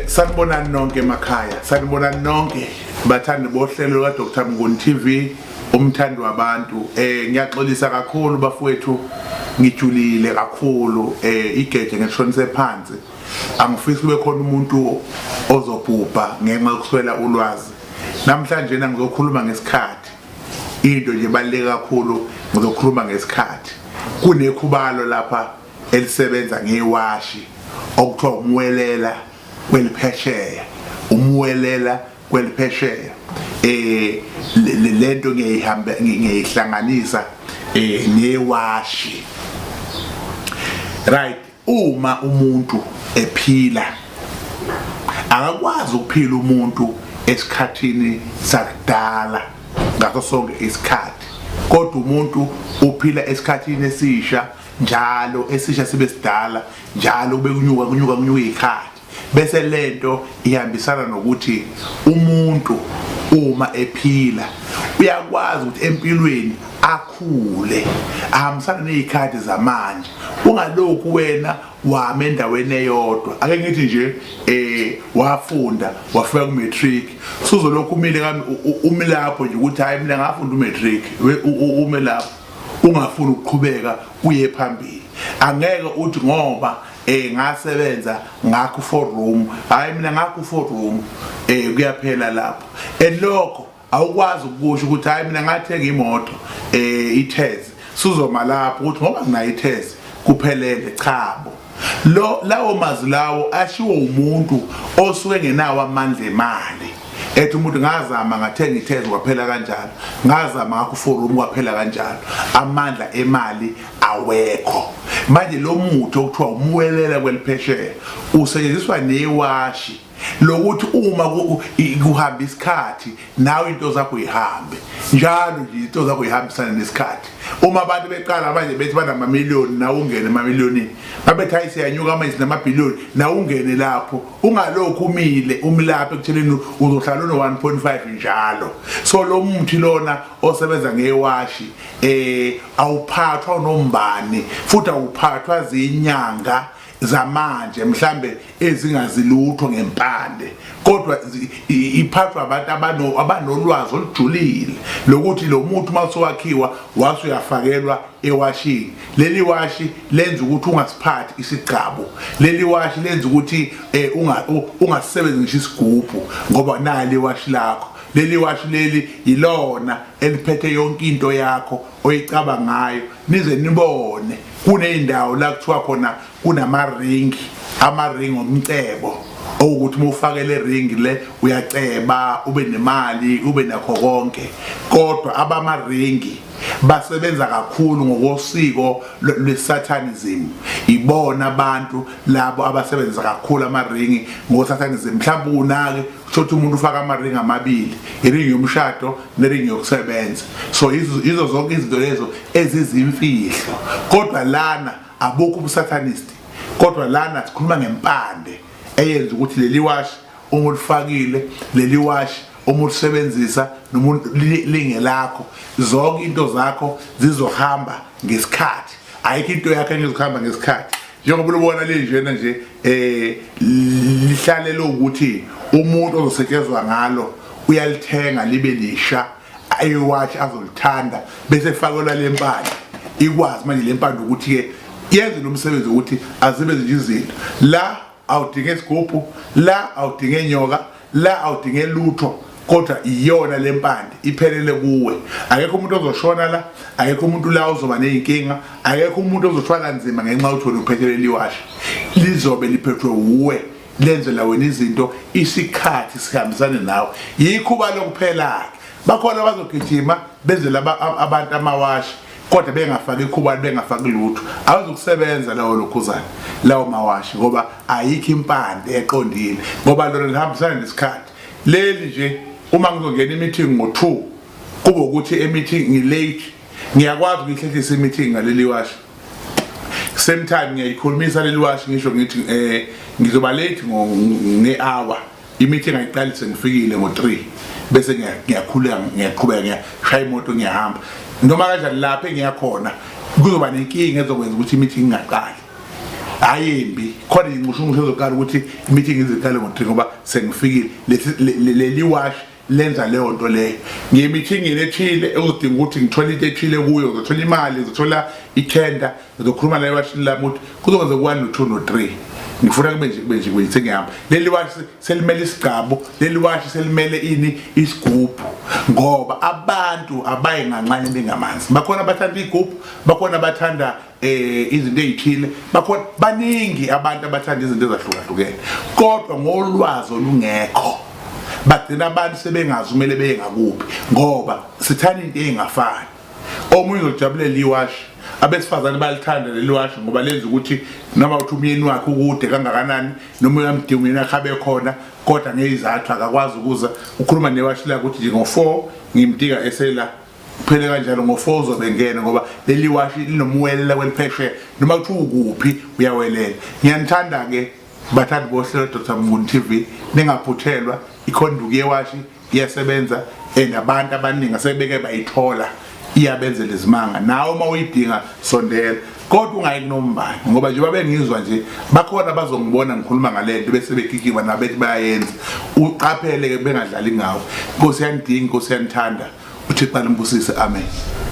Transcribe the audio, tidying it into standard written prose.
Sanibonani nonke emakhaya, sanibonani nonke bathandi bohlelo ka Dr. Mnguni TV, umthandi wabantu. Ngiyaxolisa kakhulu bafowethu, ngijulile kakhulu, igeje ngishonise phansi. Angifisi kube khona umuntu ozobhubha ngenxa yokuswela ulwazi. Namhlanje ngizokhuluma ngesikhathi. Into nje baleke kakhulu, ngizokhuluma ngesikhathi. Kunekhubalo lapha elisebenza ngewashi okuthiwa umwelela kweliphesheya, umwelela kweliphesheya. Lento ngiyihlanganisa newashi. Right, uma umuntu ephila akakwazi ukuphila umuntu esikhathini sakudala ngaso sonke isikhathi, kodwa umuntu uphila esikhathini esisha njalo, esisha sibe sidala njalo, kube kunyuka ikhathi. Bese lento ihambisana nokuthi umuntu uma ephila uyakwazi ukuthi empilweni akhule, ahambisana nezikhathi zamanje. Ungalokhu wena wame endaweni eyodwa, ake ngithi nje wafunda wafika ku matric, suzolokhu umile umi lapho nje ukuthi hayi mina ngafunda umatric, ume lapho ungafuni ukuqhubeka uye phambili. Angeke uthi ngoba ngasebenza ngakho for room, hayi mina ngakho for room kuyaphela lapho. Lokho awukwazi ukusho ukuthi hayi mina ngathenga imoto ithezi, suzoma lapho ukuthi ngoba nginayo ithezi kuphelele. Chabo, lawo mazwi lawo ashiwo umuntu osuke ngenawo amandla emali. Ethi umuntu ngazama ngathenga ithezi kwaphela kanjalo, ngazama ngakho for room kwaphela kanjalo, amandla emali awekho. Manje lo muthi okuthiwa umwelela kweliphesheya usetshenziswa newashi lokuthi uma kuhamba isikhathi nawe into zakho ihambe njalo nje, into zakho ihambisana nesikhathi. Uma abantu beqala manje bethi banamamiliyoni nawe ungene emamiliyonini, babethi hayi siyanyuka manje sinamabhiliyoni nawe ungene lapho, ungalokhu umilapha ekutheleni uzohlala uno 1.5 njalo. So lo muthi lona osebenza ngewashi awuphathwa nombani, futhi awuphathwa zinyanga zamanje mhlambe ezingazilutho ngempande, kodwa iphathwa abantu abanolwazi olujulile lokuthi lo muntu mawusowakhiwa wasuyafakelwa ewashini. Leli washi lenza ukuthi ungasiphathi isigcabo, leli washi lenza ukuthi ungasebenzi ngisho isigubhu ngoba nali washi lakho. Leli washi leli ilona eliphethe yonke into yakho oyicabangayo. Nize nibone kuneyindawo la kuthiwa khona kunamaringi, amaringi omcebo, ukuthi mufakele ring le uyaceba ube nemali ube nakho konke. Kodwa abamaringi basebenza kakhulu ngokosiko lwesatanism. Ibona abantu labo abasebenza kakhulu amaringi ngosatanism. Mhlawumbe unake ukuthi umuntu ufaka amaringi amabili, iringi yomshado neringi yokusebenza. So izo zonke izinto lezo ezizimfihlo, kodwa lana abukho ubusatanist, kodwa lana sikhuluma ngempande eyenza ukuthi leli washi umulifakile, leli washi umulisebenzisa nomuntu lingelakho, zonke into zakho zizohamba ngesikhathi. Ayikho into yakho engezohamba ngesikhathi. Njengoba ubona lenjena nje lihlale lokuthi umuntu ozosetshenzwa ngalo uyalithenga libe lisha, ayiwashi azolithanda bese efakelwa lempande. Ikwazi manje lempande ukuthi ke yenze lo msebenzi ukuthi azibe nje izinto. La awudinge isigubhu, la awudinge inyoka, la awudinge lutho, kodwa iyona lempande iphelele kuwe. Akekho umuntu ozoshona la, akekho umuntu la ozoba nezinkinga, akekho umuntu ozothwala nzima ngenxa yokuthi uphethele liwashi. Lizobe liphethwe uwe, lenzela wena izinto isikhathi sihambisane nawe. Yikho balokuphela bakhona bazogijima benzela abantu amawashi, kodwa bengafaki ikhuba, bengafaki lutho. Awuzokusebenza lawo lokhuzana lawo mawashi ngoba ayikho impande eqondile, ngoba lona lihambisana nesikhathi. Leli nje uma ngizongena i-meeting ngo-2 kube ukuthi e-meeting ngilate, ngiyakwazi ukuyihlehlisa i-meeting ngaleli washi. Same time ngiyayikhulumisa leli washi ngisho ngithi ngizoba late nge-hour, i-meeting ayiqalise ngifikile ngo-3 bese ngiyaqhubeka ngiyashaya imoto ngiyahamba. Noma kanjani lapha engiyakhona kuzoba nenkinga ezokwenza ukuthi i-meeting ingaqali. ayimbi khona inqushunqusho ezokala ukuthi i-meeting iziqale ngo-3 ngoba sengifikile leli wash lenza leyo nto leyo ngi-meetingini ethile uzodinga ukuthi ngithole into ethile kuyo ngizothola imali ngizothola i-tender ngizokhuluma naye washini lami ukuthi kuzokwenza ku-1 no-2 no-3 ngifuna kube nje kuyithe ngihamba leli washi selimele isigaba leli washi selimele ini isigubhu ngoba abantu abayinganxanye bengamanzi bakhona abathanda igubhu bakhona abathanda izinto ezithile bakhona baningi abantu abathanda izinto ezahlukahlukene kodwa ngolwazi olungekho bagcina abantu sebengazi kumele beye ngakuphi ngoba sithanda into engafani omunye uzojabulela iwashi abesifazane balithanda leli washi ngoba lenza ukuthi noma uthi umyeni wakhe ukude kangakanani noma uyamdinga umyeni wakhe abe khona kodwa ngezizathu akakwazi ukuza ukhuluma newashi lakhe ukuthi nje ngo4 ngimdinga esela kuphele kanjalo ngo4 uzobengena ngoba leli washi linomuwelela kwelipheshe noma uthi ukuphi uyawelela ngiyanithanda ke bathandi bohlelo Dr. Mnguni TV ningaphuthelwa ikhonduku yewashi iyasebenza and abantu abaningi asebeke bayithola iyabenzela izimanga nawe uma uyidinga sondela kodwa ungayinombani ngoba nje babengizwa nje bakhona bazongibona ngikhuluma ngalento bese bekikima nabethi bayayenza uqaphele ke bengadlali ngawo Nkosi yanidinga Nkosi yanithanda uThixo nimbusise amen.